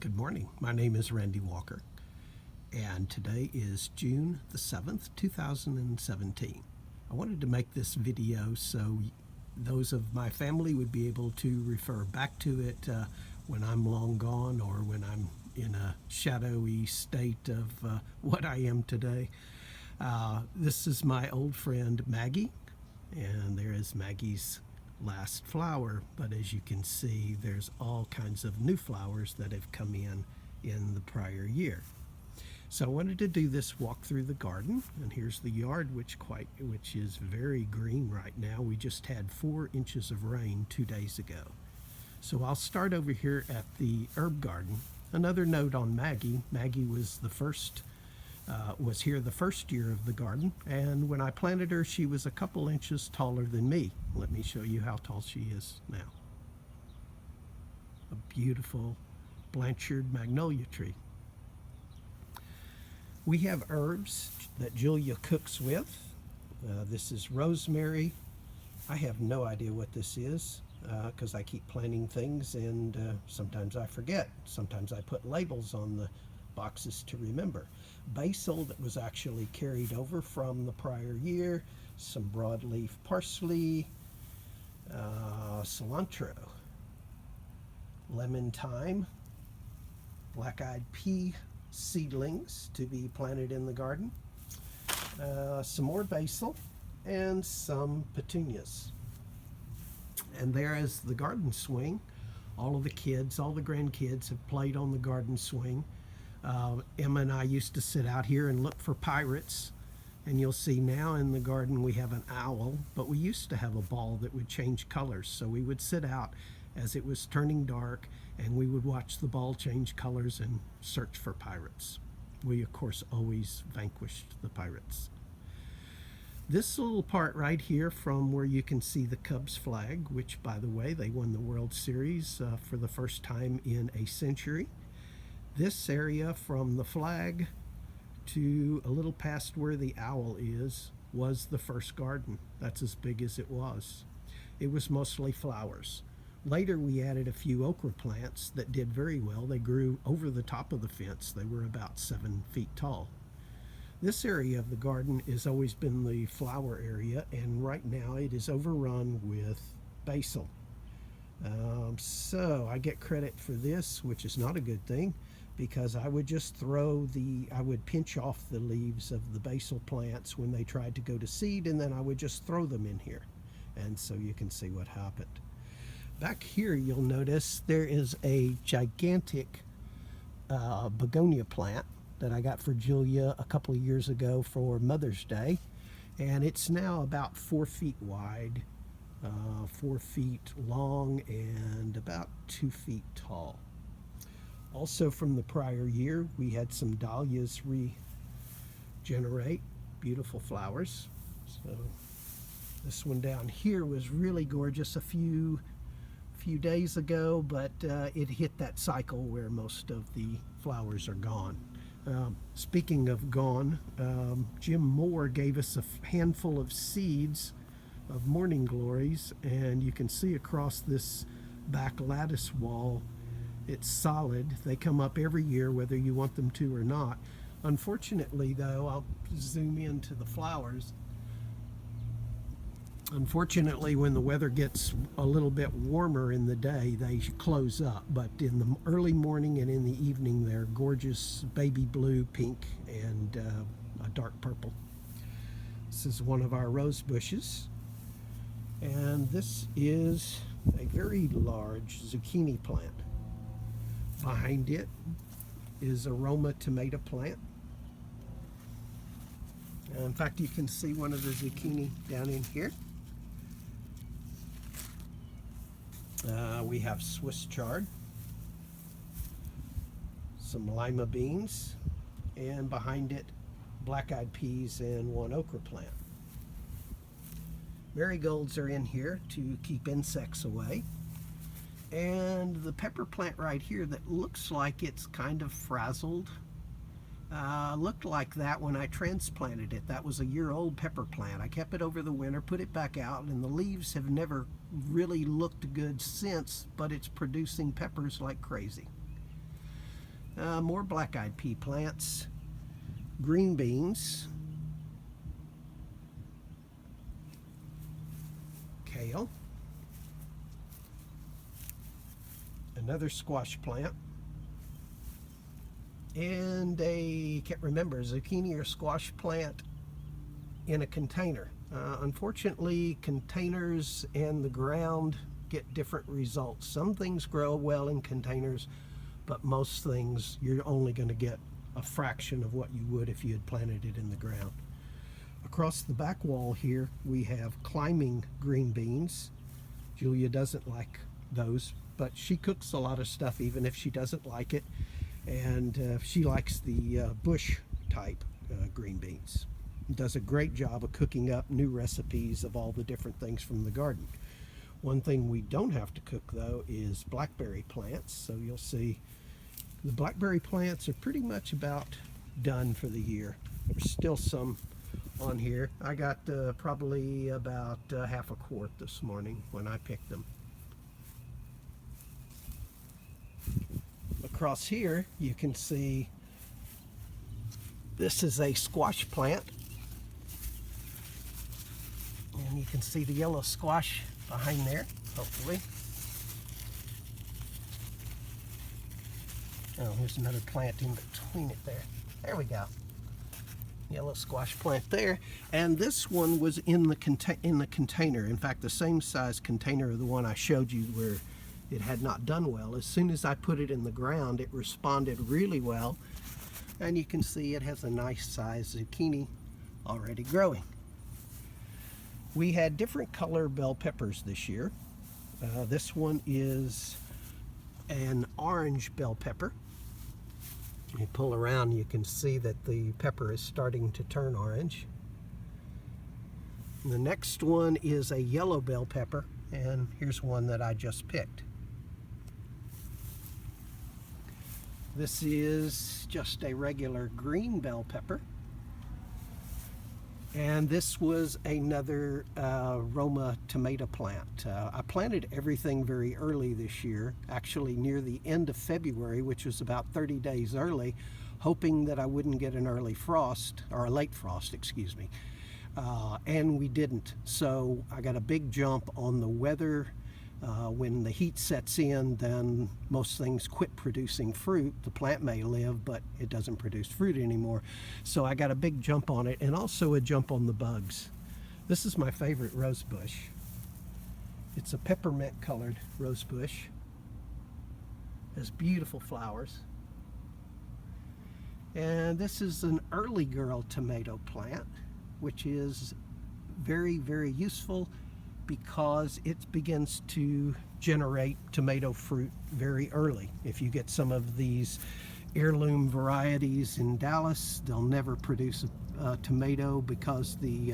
Good morning. My name is Randy Walker, and today is June the 7th, 2017. I wanted to make this video so those of my family would be able to refer back to it when I'm long gone or when I'm in a shadowy state of what I am today. This is my old friend Maggie, and there is Maggie's last flower, but as you can see, there's all kinds of new flowers that have come in the prior year. So I wanted to do this walk through the garden, and here's the yard, which is very green right now. We just had 4 inches of rain 2 days ago. So I'll start over here at the herb garden. Another note on Maggie. Maggie was here the first year of the garden, and when I planted her, she was a couple inches taller than me. Let me show you how tall she is now. A beautiful Blanchard magnolia tree. We have herbs that Julia cooks with. This is rosemary. I have no idea what this is because I keep planting things and sometimes I forget. Sometimes I put labels on the boxes to remember. Basil that was actually carried over from the prior year, some broadleaf parsley, cilantro, lemon thyme, black-eyed pea seedlings to be planted in the garden, some more basil, and some petunias. And there is the garden swing. All of the kids, all the grandkids have played on the garden swing. Emma and I used to sit out here and look for pirates, and you'll see now in the garden we have an owl, but we used to have a ball that would change colors, so we would sit out as it was turning dark and we would watch the ball change colors and search for pirates. We of course always vanquished the pirates. This little part right here from where you can see the Cubs flag, which by the way they won the World Series for the first time in a century. This area from the flag to a little past where the owl is was the first garden. That's as big as it was. It was mostly flowers. Later we added a few okra plants that did very well. They grew over the top of the fence. They were about 7 feet tall. This area of the garden has always been the flower area, and right now it is overrun with basil. So I get credit for this, which is not a good thing, because I would just I would pinch off the leaves of the basil plants when they tried to go to seed, and then I would just throw them in here. And so you can see what happened. Back here you'll notice there is a gigantic begonia plant that I got for Julia a couple of years ago for Mother's Day, and it's now about 4 feet wide, 4 feet long, and about 2 feet tall. Also from the prior year, we had some dahlias regenerate, beautiful flowers. So this one down here was really gorgeous a few days ago, but it hit that cycle where most of the flowers are gone. Speaking of gone, Jim Moore gave us a handful of seeds of morning glories, and you can see across this back lattice wall it's solid. They come up every year whether you want them to or not. Unfortunately though, I'll zoom into the flowers. Unfortunately, when the weather gets a little bit warmer in the day, they close up, but in the early morning and in the evening they're gorgeous baby blue, pink, and a dark purple. This is one of our rose bushes, and this is a very large zucchini plant. Behind it is a Roma tomato plant. In fact, you can see one of the zucchini down in here. We have Swiss chard, some lima beans, and behind it black-eyed peas and one okra plant. Marigolds are in here to keep insects away. And the pepper plant right here that looks like it's kind of frazzled looked like that when I transplanted it. That was a year-old pepper plant. I kept it over the winter, put it back out, and the leaves have never really looked good since, but it's producing peppers like crazy. More black-eyed pea plants, green beans, kale, another squash plant, and a, can't remember, zucchini or squash plant in a container. Unfortunately, containers and the ground get different results. Some things grow well in containers, but most things you're only going to get a fraction of what you would if you had planted it in the ground. Across the back wall here we have climbing green beans. Julia doesn't like those, but she cooks a lot of stuff even if she doesn't like it, and she likes the bush type green beans. Does a great job of cooking up new recipes of all the different things from the garden. One thing we don't have to cook though is blackberry plants. So you'll see the blackberry plants are pretty much about done for the year. There's still some on here. I got probably about half a quart this morning when I picked them. Across here you can see this is a squash plant, and you can see the yellow squash behind there, hopefully. Oh, here's another plant in between it there. There we go. Yellow squash plant there. And this one was in the container. In fact, the same size container of the one I showed you where it had not done well. As soon as I put it in the ground, it responded really well. And you can see it has a nice size zucchini already growing. We had different color bell peppers this year. This one is an orange bell pepper. You pull around, you can see that the pepper is starting to turn orange. The next one is a yellow bell pepper, and here's one that I just picked. This is just a regular green bell pepper. And this was another Roma tomato plant. I planted everything very early this year, actually near the end of February, which was about 30 days early, hoping that I wouldn't get an early frost, or a late frost, excuse me. And we didn't. So I got a big jump on the weather. When the heat sets in, then most things quit producing fruit. The plant may live, but it doesn't produce fruit anymore. So I got a big jump on it, and also a jump on the bugs. This is my favorite rose bush. It's a peppermint colored rose bush. It has beautiful flowers. And this is an early girl tomato plant, which is very, very useful because it begins to generate tomato fruit very early. If you get some of these heirloom varieties in Dallas, they'll never produce a tomato because the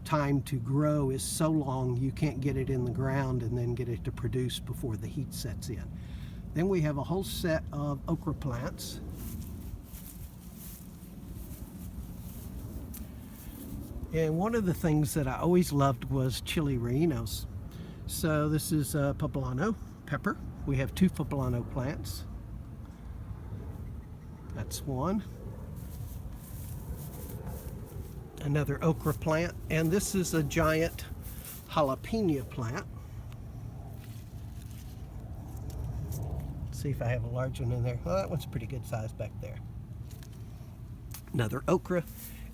time to grow is so long you can't get it in the ground and then get it to produce before the heat sets in. Then we have a whole set of okra plants. And one of the things that I always loved was chili rellenos. So this is a poblano pepper. We have 2 poblano plants. That's one. Another okra plant. And this is a giant jalapeno plant. Let's see if I have a large one in there. Well, that one's pretty good size back there. Another okra,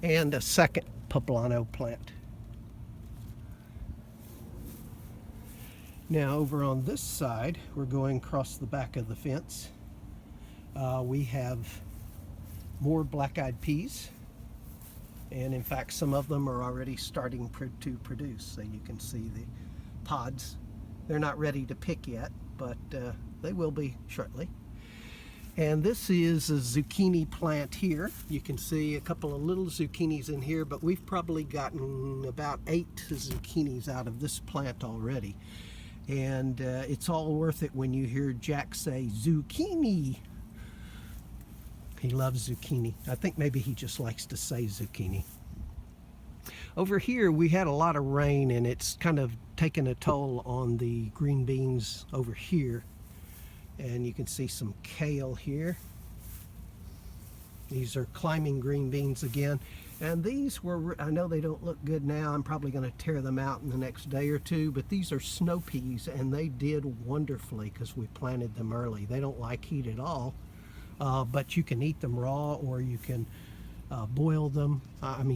and a second poblano plant. Now over on this side, we're going across the back of the fence. We have more black-eyed peas, and in fact some of them are already starting to produce. So you can see the pods. They're not ready to pick yet, but they will be shortly. And this is a zucchini plant here. You can see a couple of little zucchinis in here, but we've probably gotten about 8 zucchinis out of this plant already. And it's all worth it when you hear Jack say zucchini. He loves zucchini. I think maybe he just likes to say zucchini. Over here we had a lot of rain, and it's kind of taken a toll on the green beans over here. And you can see some kale here. These are climbing green beans again. And these were, I know they don't look good now. I'm probably going to tear them out in the next day or two, but these are snow peas, and they did wonderfully because we planted them early. They don't like heat at all, but you can eat them raw, or you can boil them,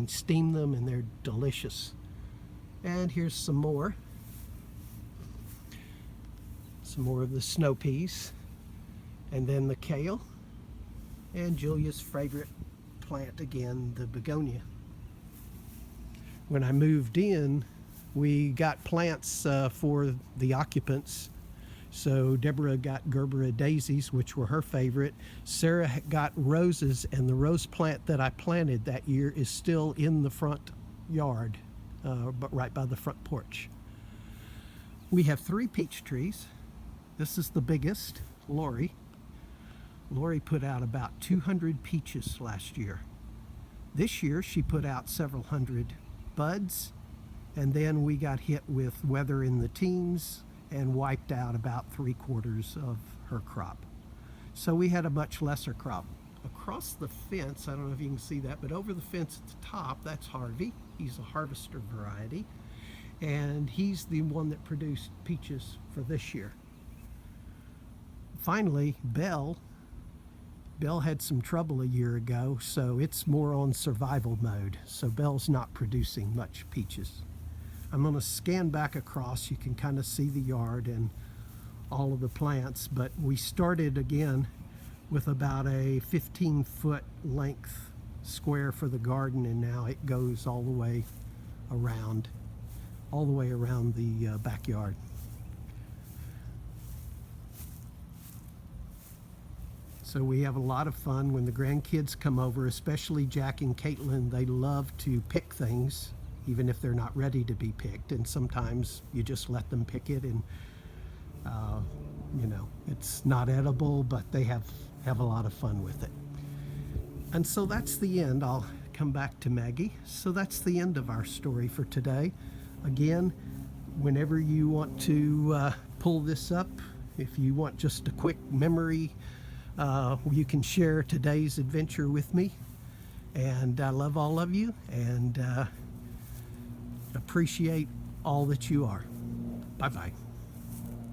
steam them, and they're delicious. And here's some more of the snow peas, and then the kale, and Julia's favorite plant again, the begonia. When I moved in, we got plants for the occupants. So Deborah got Gerbera daisies, which were her favorite. Sarah got roses, and the rose plant that I planted that year is still in the front yard, but right by the front porch. We have 3 peach trees. This is the biggest, Lori. Lori put out about 200 peaches last year. This year she put out several hundred buds, and then we got hit with weather in the teens and wiped out about 3/4 of her crop. So we had a much lesser crop. Across the fence, I don't know if you can see that, but over the fence at the top, that's Harvey. He's a harvester variety, and he's the one that produced peaches for this year. Finally, Belle had some trouble a year ago, so it's more on survival mode. So Belle's not producing much peaches. I'm going to scan back across. You can kind of see the yard and all of the plants, but we started again with about a 15-foot length square for the garden, and now it goes all the way around the backyard. So we have a lot of fun when the grandkids come over, especially Jack and Caitlin. They love to pick things, even if they're not ready to be picked. And sometimes you just let them pick it, and it's not edible, but they have a lot of fun with it. And so that's the end. I'll come back to Maggie. So that's the end of our story for today. Again, whenever you want to pull this up, if you want just a quick memory, you can share today's adventure with me. And I love all of you, and appreciate all that you are. Bye-bye.